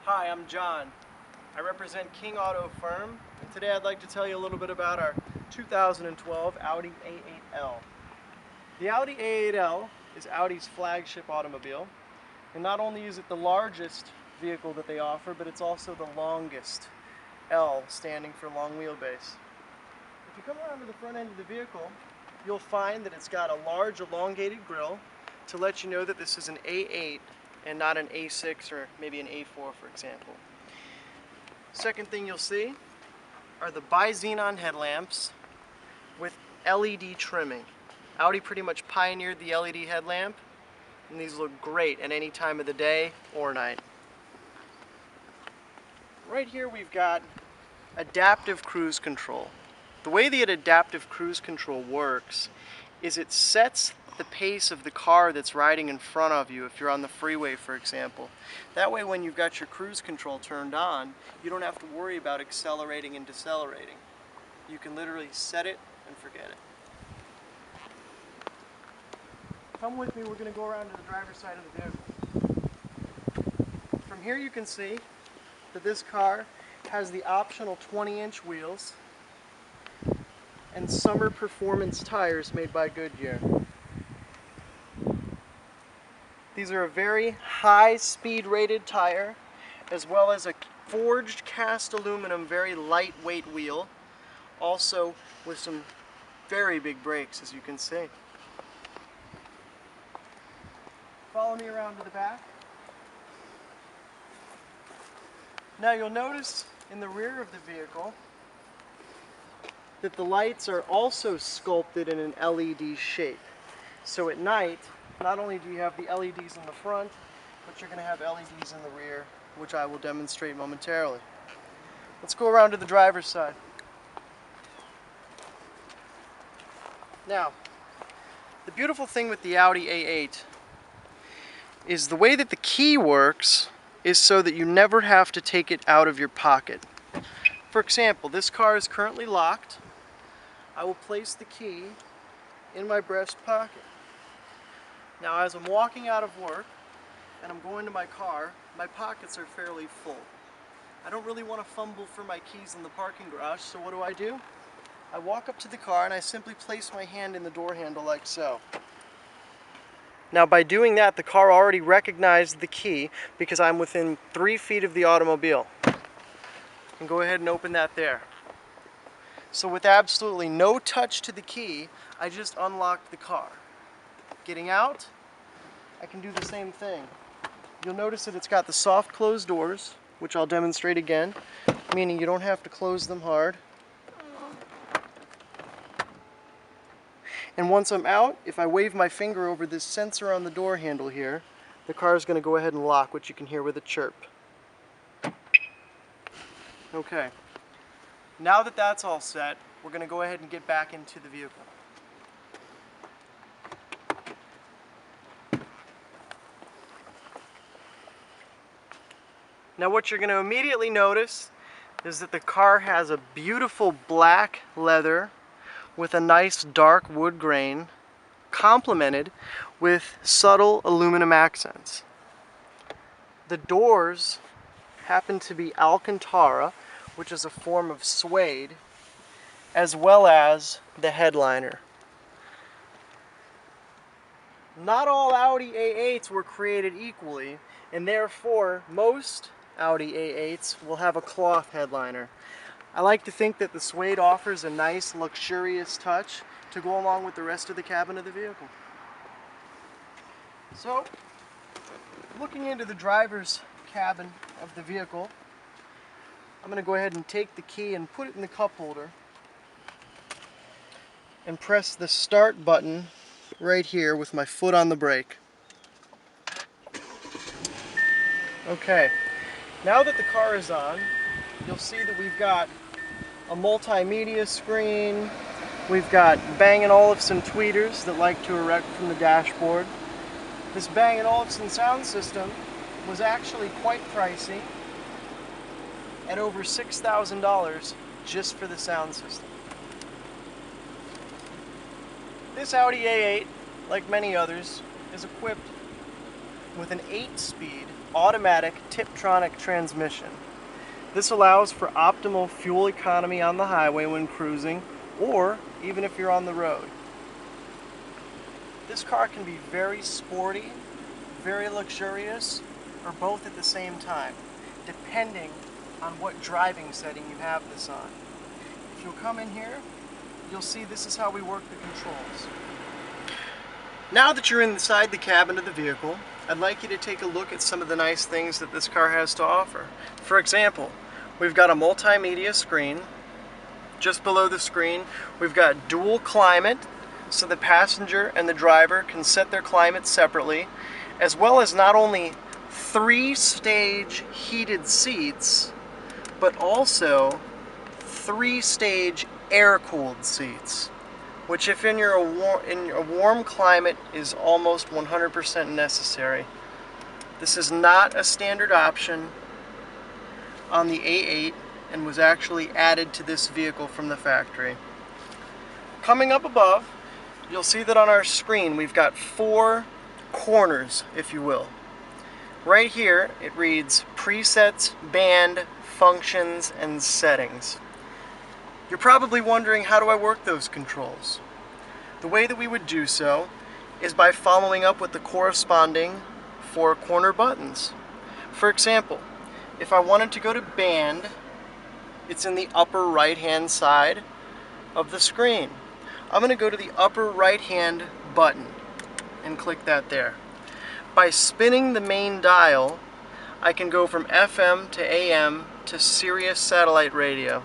Hi, I'm John. I represent King Auto Firm, and today I'd like to tell you a little bit about our 2012 Audi A8 L. The Audi A8 L is Audi's flagship automobile, and not only is it the largest vehicle that they offer, but it's also the longest, L standing for long wheelbase. If you come around to the front end of the vehicle, you'll find that it's got a large elongated grille to let you know that this is an A8 and not an A6 or maybe an A4, for example. Second thing you'll see are the bi-xenon headlamps with LED trimming. Audi pretty much pioneered the LED headlamp, and these look great at any time of the day or night. Right here we've got adaptive cruise control. The way the adaptive cruise control works is it sets the pace of the car that's riding in front of you if you're on the freeway, for example. That way when you've got your cruise control turned on, you don't have to worry about accelerating and decelerating. You can literally set it and forget it. Come with me, we're going to go around to the driver's side of the vehicle. From here you can see that this car has the optional 20-inch wheels and summer performance tires made by Goodyear. These are a very high speed rated tire, as well as a forged cast aluminum, very lightweight wheel, also with some very big brakes, as you can see. Follow me around to the back. Now you'll notice in the rear of the vehicle that the lights are also sculpted in an LED shape. So at night, not only do you have the LEDs in the front, but you're going to have LEDs in the rear, which I will demonstrate momentarily. Let's go around to the driver's side. Now, the beautiful thing with the Audi A8 is the way that the key works is so that you never have to take it out of your pocket. For example, this car is currently locked. I will place the key in my breast pocket. Now, as I'm walking out of work and I'm going to my car, my pockets are fairly full. I don't really want to fumble for my keys in the parking garage, so what do? I walk up to the car and I simply place my hand in the door handle like so. Now, by doing that, the car already recognized the key because I'm within 3 feet of the automobile. And go ahead and open that there. So with absolutely no touch to the key, I just unlocked the car. Getting out, I can do the same thing. You'll notice that it's got the soft close doors, which I'll demonstrate again, meaning you don't have to close them hard. And once I'm out, if I wave my finger over this sensor on the door handle here, the car is going to go ahead and lock, which you can hear with a chirp. Okay, now that that's all set, we're going to go ahead and get back into the vehicle. Now what you're going to immediately notice is that the car has a beautiful black leather with a nice dark wood grain, complemented with subtle aluminum accents. The doors happen to be Alcantara, which is a form of suede, as well as the headliner. Not all Audi A8s were created equally, and therefore most Audi A8s will have a cloth headliner. I like to think that the suede offers a nice luxurious touch to go along with the rest of the cabin of the vehicle. So, looking into the driver's cabin of the vehicle, I'm going to go ahead and take the key and put it in the cup holder and press the start button right here with my foot on the brake. Okay, now that the car is on, you'll see that we've got a multimedia screen, we've got Bang & Olufsen tweeters that like to erect from the dashboard. This Bang & Olufsen sound system was actually quite pricey, at over $6,000 just for the sound system. This Audi A8, like many others, is equipped with an 8-speed automatic Tiptronic transmission. This allows for optimal fuel economy on the highway when cruising, or even if you're on the road. This car can be very sporty, very luxurious, or both at the same time, depending on what driving setting you have this on. If you'll come in here, you'll see this is how we work the controls. Now that you're inside the cabin of the vehicle, I'd like you to take a look at some of the nice things that this car has to offer. For example, we've got a multimedia screen. Just below the screen, we've got dual climate, so the passenger and the driver can set their climate separately, as well as not only 3-stage heated seats, but also 3-stage air-cooled seats, which if in a warm climate is almost 100% necessary. This is not a standard option on the A8 and was actually added to this vehicle from the factory. Coming up above, you'll see that on our screen we've got 4 corners, if you will. Right here it reads presets, band, functions, and settings. You're probably wondering, how do I work those controls? The way that we would do so is by following up with the corresponding 4 corner buttons. For example, if I wanted to go to band, it's in the upper right hand side of the screen. I'm going to go to the upper right hand button and click that there. By spinning the main dial, I can go from FM to AM to Sirius satellite radio.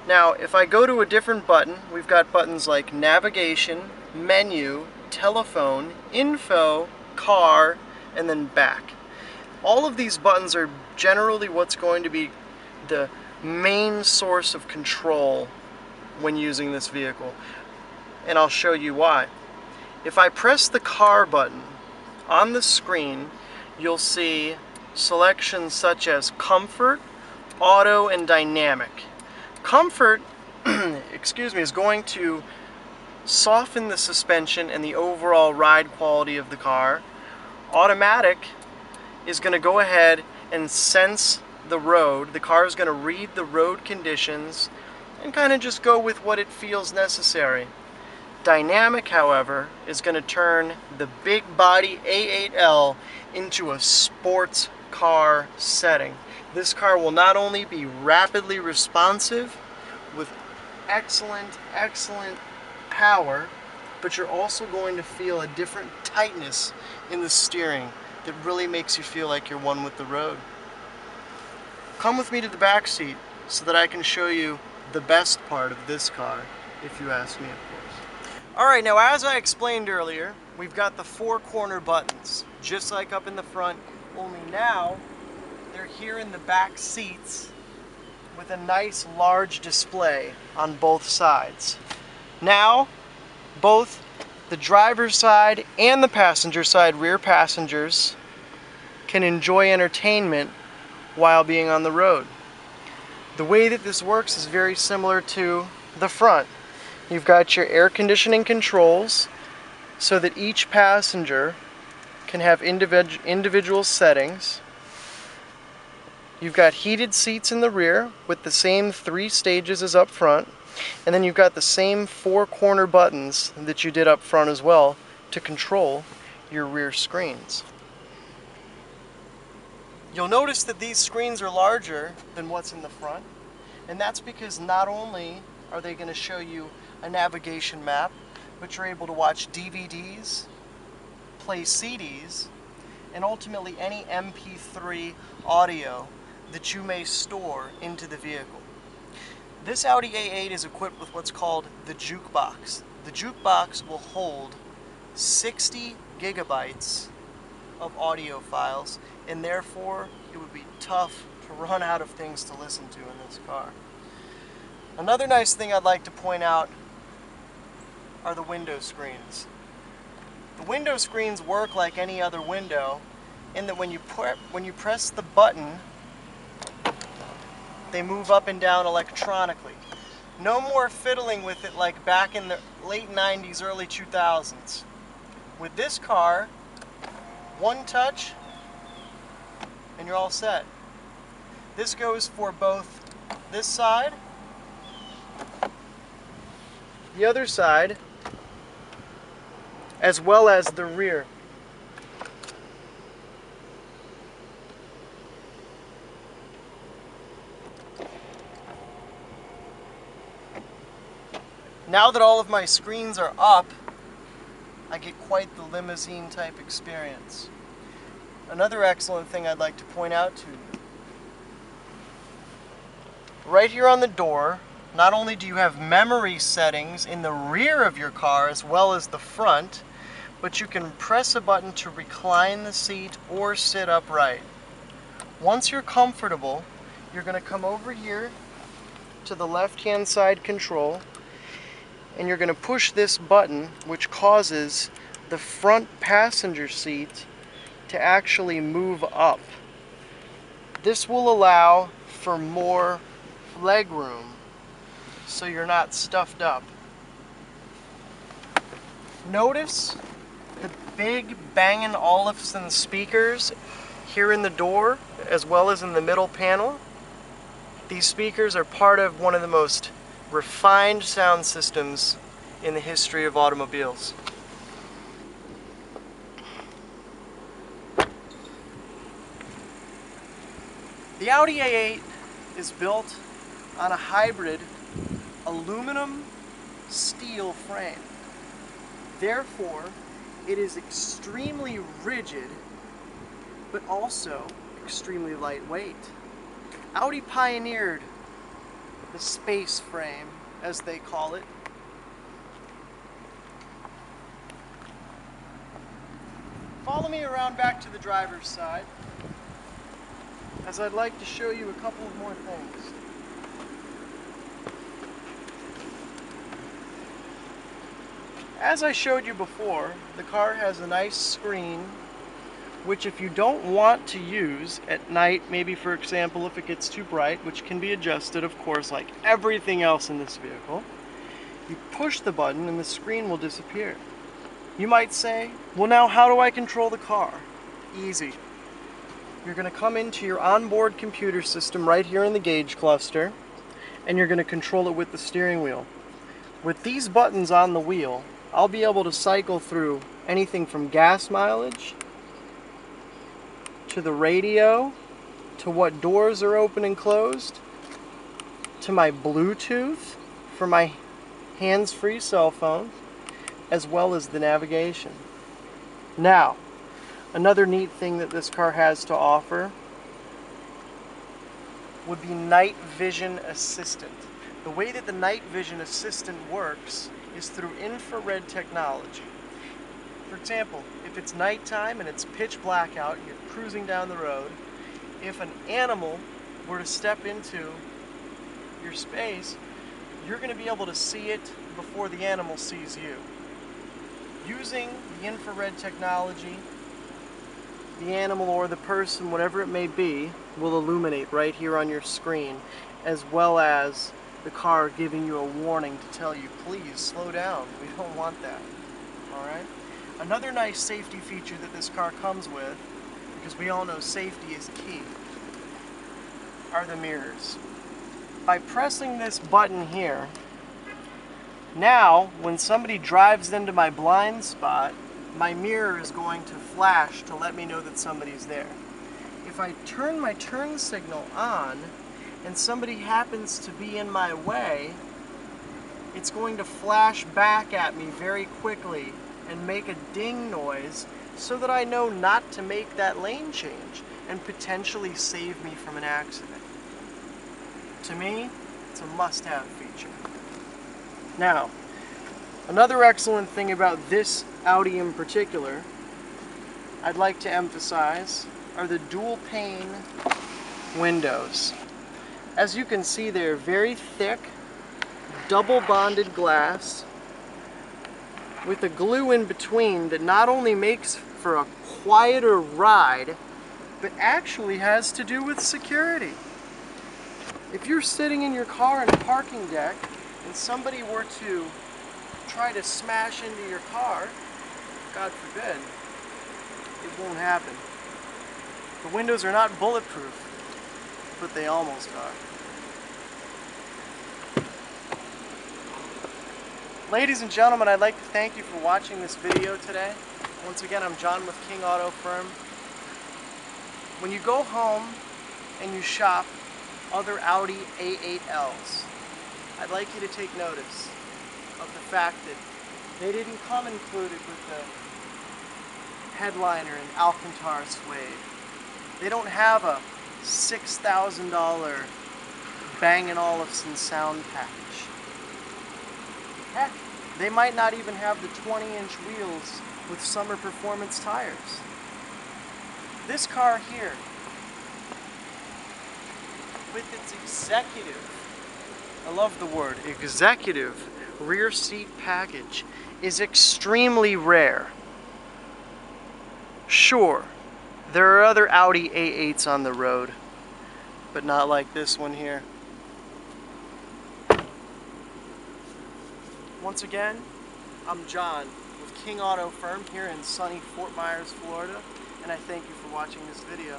Now, if I go to a different button, we've got buttons like navigation, menu, telephone, info, car, and then back. All of these buttons are generally what's going to be the main source of control when using this vehicle, and I'll show you why. If I press the car button on the screen, you'll see selections such as comfort, auto, and dynamic. Comfort is going to soften the suspension and the overall ride quality of the car. Automatic is going to go ahead and sense the road. The car is going to read the road conditions and kind of just go with what it feels necessary. Dynamic, however, is going to turn the big body A8 L into a sports car setting. This car will not only be rapidly responsive with excellent power, but you're also going to feel a different tightness in the steering that really makes you feel like you're one with the road. Come with me to the back seat so that I can show you the best part of this car, if you ask me, of course. Alright, now as I explained earlier, we've got the 4 corner buttons, just like up in the front, only now they're here in the back seats with a nice large display on both sides. Now, both the driver's side and the passenger side rear passengers can enjoy entertainment while being on the road. The way that this works is very similar to the front. You've got your air conditioning controls so that each passenger can have individual settings. You've got heated seats in the rear with the same 3 stages as up front, and then you've got the same 4 corner buttons that you did up front as well to control your rear screens. You'll notice that these screens are larger than what's in the front, and that's because not only are they going to show you a navigation map, but you're able to watch DVDs, play CDs, and ultimately any MP3 audio that you may store into the vehicle. This Audi A8 is equipped with what's called the jukebox. The jukebox will hold 60 gigabytes of audio files, and therefore it would be tough to run out of things to listen to in this car. Another nice thing I'd like to point out are the window screens. The window screens work like any other window in that when you press the button, they move up and down electronically. No more fiddling with it like back in the late 90s, early 2000s. With this car, One touch, and you're all set. This goes for both this side, the other side, as well as the rear. Now that all of my screens are up, I get quite the limousine type experience. Another excellent thing I'd like to point out to you. Right here on the door, not only do you have memory settings in the rear of your car as well as the front, but you can press a button to recline the seat or sit upright. Once you're comfortable, you're going to come over here to the left-hand side control, and you're going to push this button, which causes the front passenger seat to actually move up. This will allow for more leg room so you're not stuffed up. Notice the big Bang & Olufsen speakers here in the door as well as in the middle panel. These speakers are part of one of the most refined sound systems in the history of automobiles. The Audi A8 is built on a hybrid aluminum steel frame. Therefore, it is extremely rigid, but also extremely lightweight. Audi pioneered the space frame, as they call it. Follow me around back to the driver's side, as I'd like to show you a couple of more things. As I showed you before, the car has a nice screen, which if you don't want to use at night, maybe for example if it gets too bright, which can be adjusted of course like everything else in this vehicle, you push the button and the screen will disappear. You might say, well now how do I control the car? Easy. You're going to come into your onboard computer system right here in the gauge cluster, and you're going to control it with the steering wheel. With these buttons on the wheel, I'll be able to cycle through anything from gas mileage, to the radio, to what doors are open and closed, to my Bluetooth for my hands-free cell phone, as well as the navigation. Now, another neat thing that this car has to offer would be night vision assistant. The way that the night vision assistant works is through infrared technology. For example, if it's nighttime and it's pitch black out and you're cruising down the road, if an animal were to step into your space, you're going to be able to see it before the animal sees you. Using the infrared technology, the animal or the person, whatever it may be, will illuminate right here on your screen, as well as the car giving you a warning to tell you, please slow down, we don't want that. Alright? Another nice safety feature that this car comes with, because we all know safety is key, are the mirrors. By pressing this button here, now when somebody drives into my blind spot, my mirror is going to flash to let me know that somebody's there. If I turn my turn signal on and somebody happens to be in my way, it's going to flash back at me very quickly and make a ding noise so that I know not to make that lane change and potentially save me from an accident. To me, it's a must-have feature. Now, another excellent thing about this Audi in particular, I'd like to emphasize, are the dual pane windows. As you can see, they're very thick, double bonded glass with a glue in between that not only makes for a quieter ride, but actually has to do with security. If you're sitting in your car in a parking deck and somebody were to try to smash into your car, God forbid, it won't happen. The windows are not bulletproof, but they almost are. Ladies and gentlemen, I'd like to thank you for watching this video today. Once again, I'm John with King Auto Firm. When you go home and you shop other Audi A8 Ls, I'd like you to take notice of the fact that they didn't come included with the headliner and Alcantara suede. They don't have a $6,000 Bang & Olufsen sound package. Heck, they might not even have the 20-inch wheels with summer performance tires. This car here, with its executive, I love the word, executive rear seat package, is extremely rare. Sure, there are other Audi A8s on the road, but not like this one here. Once again, I'm John with King Auto Firm here in sunny Fort Myers, Florida, and I thank you for watching this video.